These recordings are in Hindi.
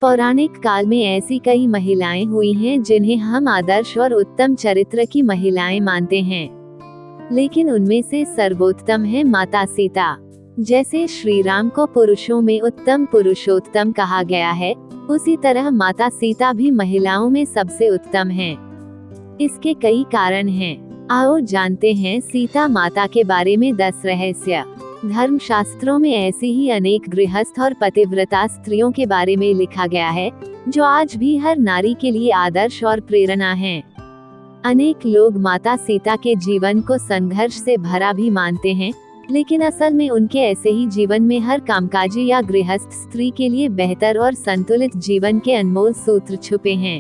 पौराणिक काल में ऐसी कई महिलाएं हुई हैं जिन्हें हम आदर्श और उत्तम चरित्र की महिलाएं मानते हैं, लेकिन उनमें से सर्वोत्तम है माता सीता। जैसे श्री राम को पुरुषों में उत्तम पुरुषोत्तम कहा गया है, उसी तरह माता सीता भी महिलाओं में सबसे उत्तम हैं। इसके कई कारण हैं। आओ जानते हैं सीता माता के बारे में 10 रहस्य। धर्मशास्त्रों में ऐसी ही अनेक गृहस्थ और पतिव्रता स्त्रियों के बारे में लिखा गया है, जो आज भी हर नारी के लिए आदर्श और प्रेरणा हैं। अनेक लोग माता सीता के जीवन को संघर्ष से भरा भी मानते हैं, लेकिन असल में उनके ऐसे ही जीवन में हर कामकाजी या गृहस्थ स्त्री के लिए बेहतर और संतुलित जीवन के अनमोल सूत्र छुपे हैं।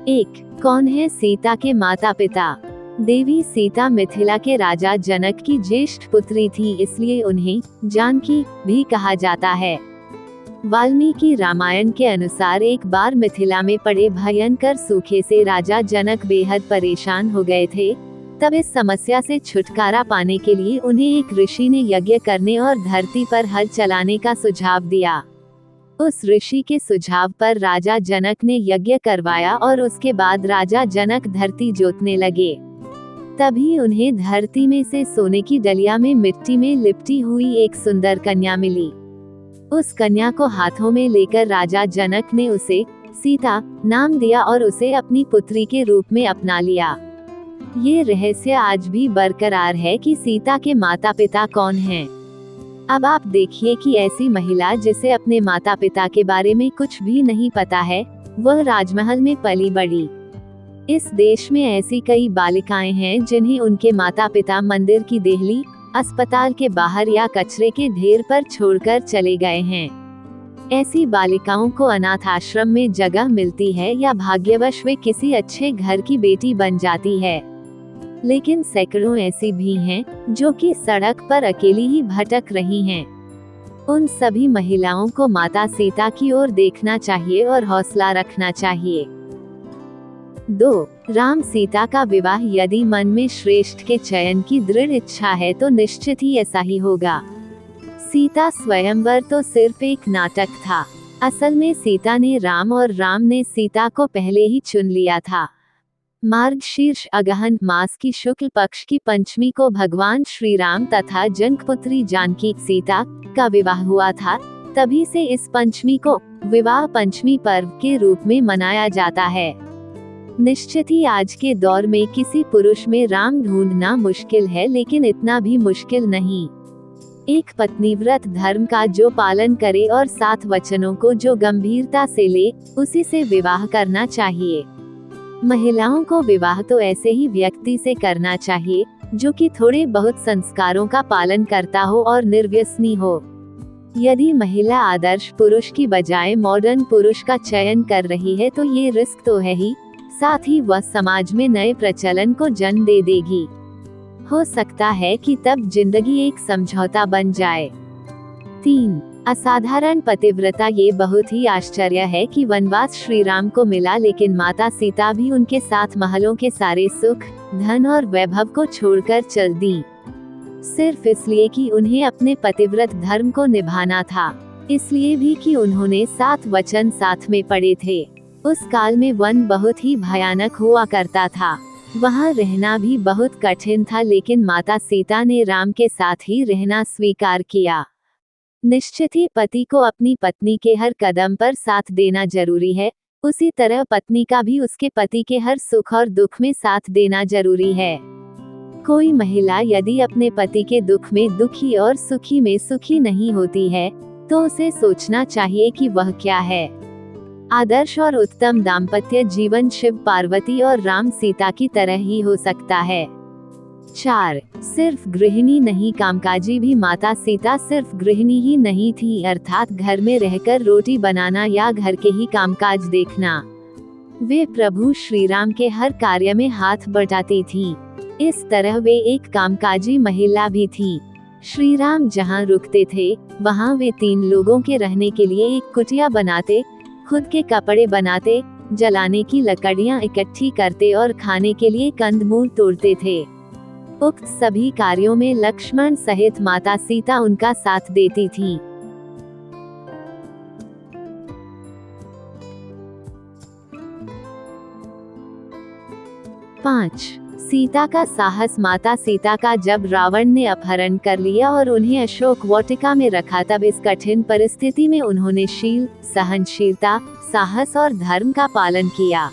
1. कौन है सीता के माता पिता? देवी सीता मिथिला के राजा जनक की ज्येष्ठ पुत्री थी, इसलिए उन्हें जानकी भी कहा जाता है। वाल्मीकि रामायण के अनुसार एक बार मिथिला में पड़े भयंकर सूखे से राजा जनक बेहद परेशान हो गए थे। तब इस समस्या से छुटकारा पाने के लिए उन्हें एक ऋषि ने यज्ञ करने और धरती पर हल चलाने का सुझाव दिया। उस ऋषि के सुझाव पर राजा जनक ने यज्ञ करवाया और उसके बाद राजा जनक धरती जोतने लगे। तभी उन्हें धरती में से सोने की डलिया में मिट्टी में लिपटी हुई एक सुंदर कन्या मिली। उस कन्या को हाथों में लेकर राजा जनक ने उसे सीता नाम दिया और उसे अपनी पुत्री के रूप में अपना लिया। ये रहस्य आज भी बरकरार है कि सीता के माता पिता कौन हैं। अब आप देखिए कि ऐसी महिला जिसे अपने माता पिता के बारे में कुछ भी नहीं पता है, वह राजमहल में पली बड़ी। इस देश में ऐसी कई बालिकाएं हैं जिन्हें उनके माता पिता मंदिर की देहली, अस्पताल के बाहर या कचरे के ढेर पर छोड़कर चले गए हैं। ऐसी बालिकाओं को अनाथ आश्रम में जगह मिलती है या भाग्यवश वे किसी अच्छे घर की बेटी बन जाती है। लेकिन सैकड़ों ऐसी भी हैं जो कि सड़क पर अकेली ही भटक रही हैं। उन सभी महिलाओं को माता सीता की ओर देखना चाहिए और हौसला रखना चाहिए। 2. राम सीता का विवाह। यदि मन में श्रेष्ठ के चयन की दृढ़ इच्छा है तो निश्चित ही ऐसा ही होगा। सीता स्वयंवर तो सिर्फ एक नाटक था। असल में सीता ने राम और राम ने सीता को पहले ही चुन लिया था। मार्गशीर्ष अगहन मास की शुक्ल पक्ष की पंचमी को भगवान श्री राम तथा जनकपुत्री जानकी सीता का विवाह हुआ था। तभी से इस पंचमी को विवाह पंचमी पर्व के रूप में मनाया जाता है। निश्चित ही आज के दौर में किसी पुरुष में राम ढूंढना मुश्किल है, लेकिन इतना भी मुश्किल नहीं। एक पत्नीव्रत धर्म का जो पालन करे और 7 वचनों को जो गंभीरता से ले, उसी से विवाह करना चाहिए। महिलाओं को विवाह तो ऐसे ही व्यक्ति से करना चाहिए जो कि थोड़े बहुत संस्कारों का पालन करता हो और निर्व्यसनी हो। यदि महिला आदर्श पुरुष की बजाय मॉडर्न पुरुष का चयन कर रही है तो ये रिस्क तो है ही, साथ ही वह समाज में नए प्रचलन को जन्म दे देगी। हो सकता है कि तब जिंदगी एक समझौता बन जाए। 3. असाधारण पतिव्रता। ये बहुत ही आश्चर्य है कि वनवास श्री राम को मिला, लेकिन माता सीता भी उनके साथ महलों के सारे सुख, धन और वैभव को छोड़कर चल दी, सिर्फ इसलिए कि उन्हें अपने पतिव्रत धर्म को निभाना था। इसलिए भी कि उन्होंने 7 वचन साथ में पढ़े थे। उस काल में वन बहुत ही भयानक हुआ करता था। वहाँ रहना भी बहुत कठिन था, लेकिन माता सीता ने राम के साथ ही रहना स्वीकार किया। निश्चित ही पति को अपनी पत्नी के हर कदम पर साथ देना जरूरी है, उसी तरह पत्नी का भी उसके पति के हर सुख और दुख में साथ देना जरूरी है। कोई महिला यदि अपने पति के दुख में दुखी और सुखी में सुखी नहीं होती है, तो उसे सोचना चाहिए कि वह क्या है। आदर्श और उत्तम दाम्पत्य जीवन शिव पार्वती और राम सीता की तरह ही हो सकता है। 4. सिर्फ गृहिणी नहीं कामकाजी भी। माता सीता सिर्फ गृहिणी ही नहीं थी, अर्थात घर में रहकर रोटी बनाना या घर के ही कामकाज देखना। वे प्रभु श्री राम के हर कार्य में हाथ बटाती थी। इस तरह वे एक कामकाजी महिला भी थी। श्री राम जहाँ रुकते थे, वहाँ वे 3 लोगों के रहने के लिए एक कुटिया बनाते, खुद के कपड़े बनाते, जलाने की लकड़ियाँ इकट्ठी करते और खाने के लिए कंदमूल तोड़ते थे। उक्त सभी कार्यों में लक्ष्मण सहित माता सीता उनका साथ देती थी। 5. सीता का साहस। माता सीता का जब रावण ने अपहरण कर लिया और उन्हें अशोक वाटिका में रखा, तब इस कठिन परिस्थिति में उन्होंने शील, सहनशीलता, साहस और धर्म का पालन किया।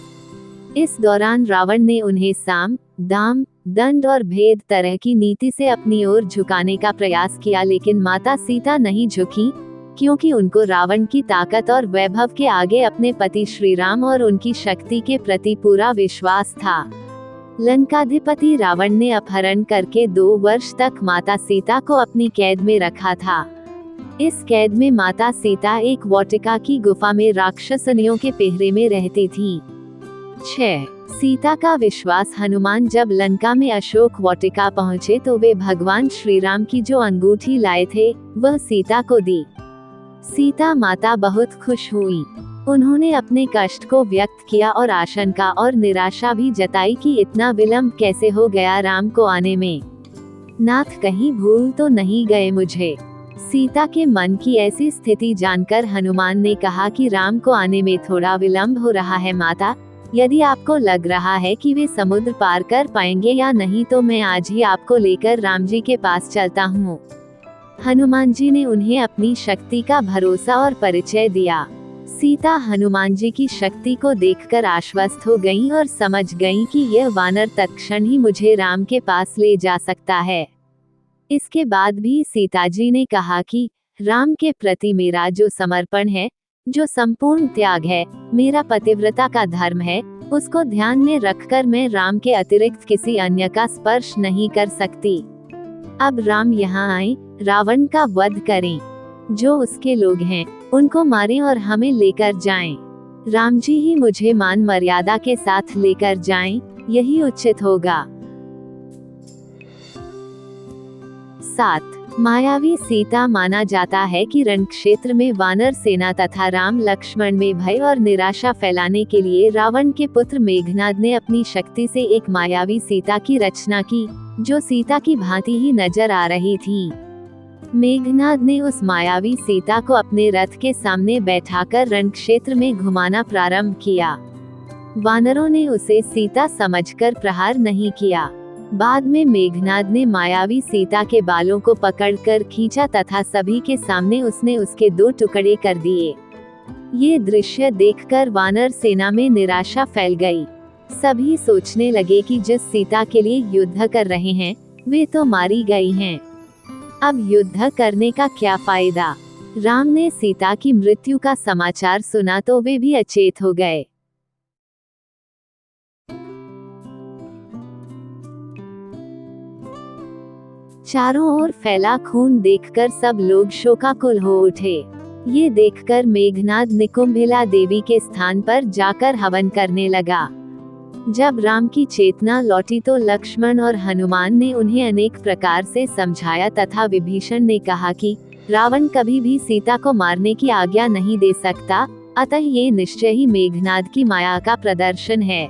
इस दौरान रावण ने उन्हें साम, दाम, दंड और भेद तरह की नीति से अपनी ओर झुकाने का प्रयास किया, लेकिन माता सीता नहीं झुकी, क्योंकि उनको रावण की ताकत और वैभव के आगे अपने पति श्री राम और उनकी शक्ति के प्रति पूरा विश्वास था। लंकाधिपति रावण ने अपहरण करके 2 वर्ष तक माता सीता को अपनी कैद में रखा था। इस कैद में माता सीता एक वाटिका की गुफा में राक्षसनियों के पहरे में रहती थी। 6. सीता का विश्वास। हनुमान जब लंका में अशोक वाटिका पहुँचे तो वे भगवान श्री राम की जो अंगूठी लाए थे वह सीता को दी। सीता माता बहुत खुश हुई। उन्होंने अपने कष्ट को व्यक्त किया और आशंका और निराशा भी जताई कि इतना विलंब कैसे हो गया राम को आने में। नाथ, कहीं भूल तो नहीं गए मुझे। सीता के मन की ऐसी स्थिति जानकर हनुमान ने कहा कि राम को आने में थोड़ा विलंब हो रहा है माता, यदि आपको लग रहा है कि वे समुद्र पार कर पाएंगे या नहीं तो मैं आज ही आपको लेकर राम जी के पास चलता हूँ। हनुमान जी ने उन्हें अपनी शक्ति का भरोसा और परिचय दिया। सीता हनुमान जी की शक्ति को देखकर आश्वस्त हो गईं और समझ गईं कि यह वानर तत्क्षण ही मुझे राम के पास ले जा सकता है। इसके बाद भी सीता जी ने कहा कि राम के प्रति मेरा जो समर्पण है, जो संपूर्ण त्याग है, मेरा पतिव्रता का धर्म है, उसको ध्यान में रखकर मैं राम के अतिरिक्त किसी अन्य का स्पर्श नहीं कर सकती। अब राम यहाँ आए, रावण का वध करें, जो उसके लोग हैं उनको मारें और हमें लेकर जाएं। राम जी ही मुझे मान मर्यादा के साथ लेकर जाएं, यही उचित होगा। 7. मायावी सीता। माना जाता है कि रण क्षेत्र में वानर सेना तथा राम लक्ष्मण में भय और निराशा फैलाने के लिए रावण के पुत्र मेघनाद ने अपनी शक्ति से एक मायावी सीता की रचना की, जो सीता की भांति ही नजर आ रही थी। मेघनाद ने उस मायावी सीता को अपने रथ के सामने बैठाकर रण क्षेत्र में घुमाना प्रारंभ किया। वानरों ने उसे सीता समझकर प्रहार नहीं किया। बाद में मेघनाद ने मायावी सीता के बालों को पकड़कर खींचा तथा सभी के सामने उसने उसके 2 टुकड़े कर दिए। ये दृश्य देखकर वानर सेना में निराशा फैल गई। सभी सोचने लगे कि जिस सीता के लिए युद्ध कर रहे हैं वे तो मारी गई हैं। अब युद्ध करने का क्या फायदा। राम ने सीता की मृत्यु का समाचार सुना तो वे भी अचेत हो गए। चारों ओर फैला खून देखकर सब लोग शोकाकुल हो उठे। ये देखकर मेघनाद निकुंभिला देवी के स्थान पर जाकर हवन करने लगा। जब राम की चेतना लौटी तो लक्ष्मण और हनुमान ने उन्हें अनेक प्रकार से समझाया तथा विभीषण ने कहा कि रावण कभी भी सीता को मारने की आज्ञा नहीं दे सकता, अतः ये निश्चय ही मेघनाद की माया का प्रदर्शन है।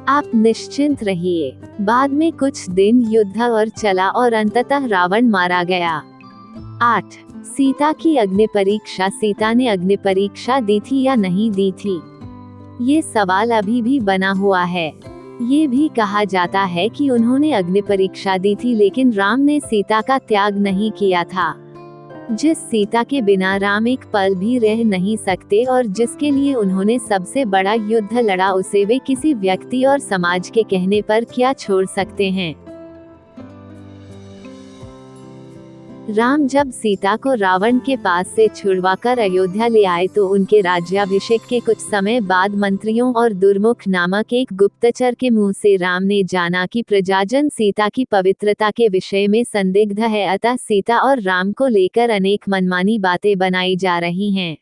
आप निश्चिंत रहिए। बाद में कुछ दिन युद्ध और चला और अंततः रावण मारा गया। 8. सीता की अग्नि परीक्षा। सीता ने अग्नि परीक्षा दी थी या नहीं दी थी, ये सवाल अभी भी बना हुआ है। ये भी कहा जाता है कि उन्होंने अग्नि परीक्षा दी थी, लेकिन राम ने सीता का त्याग नहीं किया था। जिस सीता के बिना राम एक पल भी रह नहीं सकते और जिसके लिए उन्होंने सबसे बड़ा युद्ध लड़ा, उसे वे किसी व्यक्ति और समाज के कहने पर क्या छोड़ सकते हैं। राम जब सीता को रावण के पास से छुड़वाकर अयोध्या ले आए तो उनके राज्याभिषेक के कुछ समय बाद मंत्रियों और दुर्मुख नामक एक गुप्तचर के मुंह से राम ने जाना कि प्रजाजन सीता की पवित्रता के विषय में संदिग्ध है, अतः सीता और राम को लेकर अनेक मनमानी बातें बनाई जा रही हैं।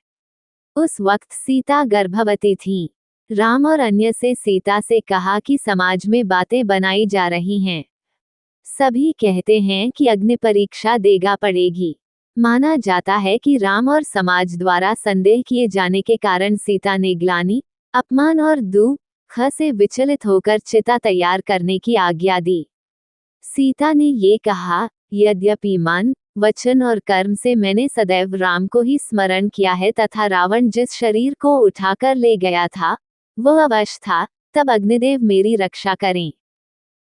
उस वक्त सीता गर्भवती थी। राम और अन्य से सीता से कहा कि समाज में बातें बनाई जा रही हैं। सभी कहते हैं कि अग्नि परीक्षा देगा पड़ेगी। माना जाता है कि राम और समाज द्वारा संदेह किए जाने के कारण सीता ने ग्लानि, अपमान और दुख से विचलित होकर चिता तैयार करने की आज्ञा दी। सीता ने ये कहा, यद्यपि मन, वचन और कर्म से मैंने सदैव राम को ही स्मरण किया है तथा रावण जिस शरीर को उठाकर ले गया था वह अवश्य था, तब अग्निदेव मेरी रक्षा करें।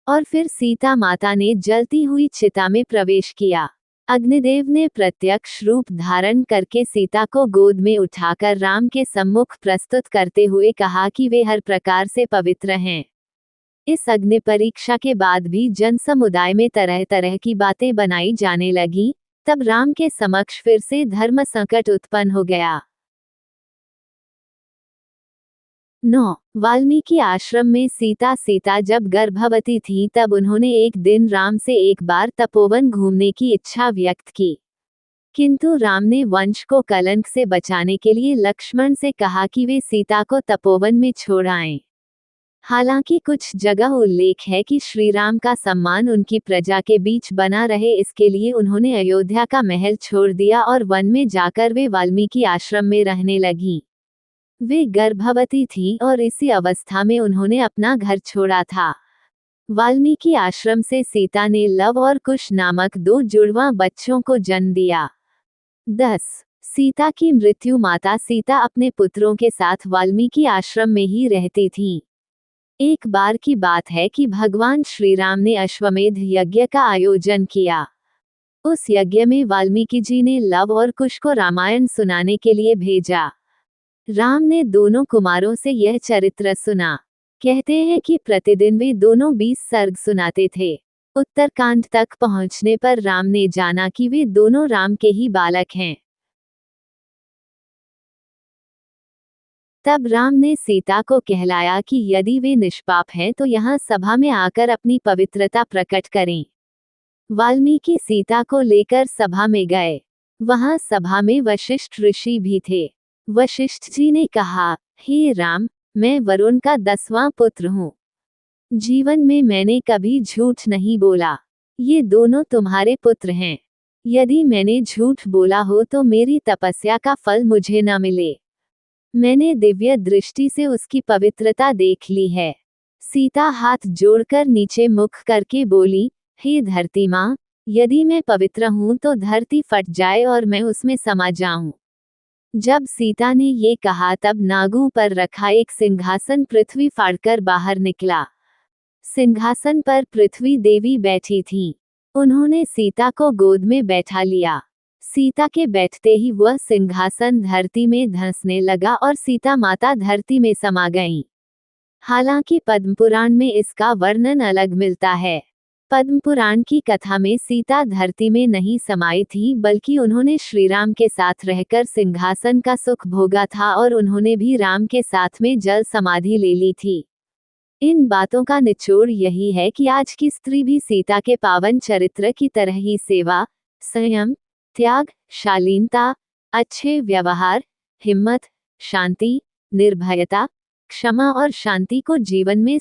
और फिर सीता माता ने जलती हुई चिता में प्रवेश किया। अग्निदेव ने प्रत्यक्ष रूप धारण करके सीता को गोद में उठाकर राम के सम्मुख प्रस्तुत करते हुए कहा कि वे हर प्रकार से पवित्र हैं। इस अग्नि परीक्षा के बाद भी जन समुदाय में तरह तरह की बातें बनाई जाने लगी। तब राम के समक्ष फिर से धर्म संकट उत्पन्न हो गया। 9. वाल्मीकि आश्रम में सीता जब गर्भवती थी तब उन्होंने एक दिन राम से एक बार तपोवन घूमने की इच्छा व्यक्त की। किंतु राम ने वंश को कलंक से बचाने के लिए लक्ष्मण से कहा कि वे सीता को तपोवन में छोड़ आएं। हालांकि कुछ जगह उल्लेख है कि श्री राम का सम्मान उनकी प्रजा के बीच बना रहे, इसके लिए उन्होंने अयोध्या का महल छोड़ दिया और वन में जाकर वे वाल्मीकि आश्रम में रहने लगी। वे गर्भवती थी और इसी अवस्था में उन्होंने अपना घर छोड़ा था। वाल्मीकि आश्रम से सीता ने लव और कुश नामक 2 जुड़वां बच्चों को जन्म दिया। 10. सीता की मृत्यु। माता सीता अपने पुत्रों के साथ वाल्मीकि आश्रम में ही रहती थीं। एक बार की बात है कि भगवान श्री राम ने अश्वमेध यज्ञ का आयोजन किया। उस यज्ञ में वाल्मीकि जी ने लव और कुश को रामायण सुनाने के लिए भेजा। राम ने दोनों कुमारों से यह चरित्र सुना। कहते हैं कि प्रतिदिन वे दोनों 20 सर्ग सुनाते थे। उत्तरकांड तक पहुंचने पर राम ने जाना कि वे दोनों राम के ही बालक हैं। तब राम ने सीता को कहलाया कि यदि वे निष्पाप हैं तो यहाँ सभा में आकर अपनी पवित्रता प्रकट करें। वाल्मीकि सीता को लेकर सभा में गए। वहां सभा में वशिष्ठ ऋषि भी थे। वशिष्ठ जी ने कहा, हे राम, मैं वरुण का 10वां पुत्र हूँ। जीवन में मैंने कभी झूठ नहीं बोला। ये दोनों तुम्हारे पुत्र हैं। यदि मैंने झूठ बोला हो तो मेरी तपस्या का फल मुझे न मिले। मैंने दिव्य दृष्टि से उसकी पवित्रता देख ली है। सीता हाथ जोड़कर नीचे मुख करके बोली, हे धरती माँ, यदि मैं पवित्र हूँ तो धरती फट जाए और मैं उसमें समा जाऊं। जब सीता ने ये कहा तब नागों पर रखा एक सिंहासन पृथ्वी फाड़कर बाहर निकला। सिंहासन पर पृथ्वी देवी बैठी थीं। उन्होंने सीता को गोद में बैठा लिया। सीता के बैठते ही वह सिंहासन धरती में धंसने लगा और सीता माता धरती में समा गईं। हालांकि पद्मपुराण में इसका वर्णन अलग मिलता है। पद्मपुराण की कथा में सीता धरती में नहीं समाई थी, बल्कि उन्होंने श्रीराम के साथ रहकर सिंहासन का सुख भोगा था और उन्होंने भी राम के साथ में जल समाधि ले ली थी। इन बातों का निचोड़ यही है कि आज की स्त्री भी सीता के पावन चरित्र की तरह ही सेवा, संयम, त्याग, शालीनता, अच्छे व्यवहार, हिम्मत, शांति, निर्भयता, क्षमा और शांति को जीवन में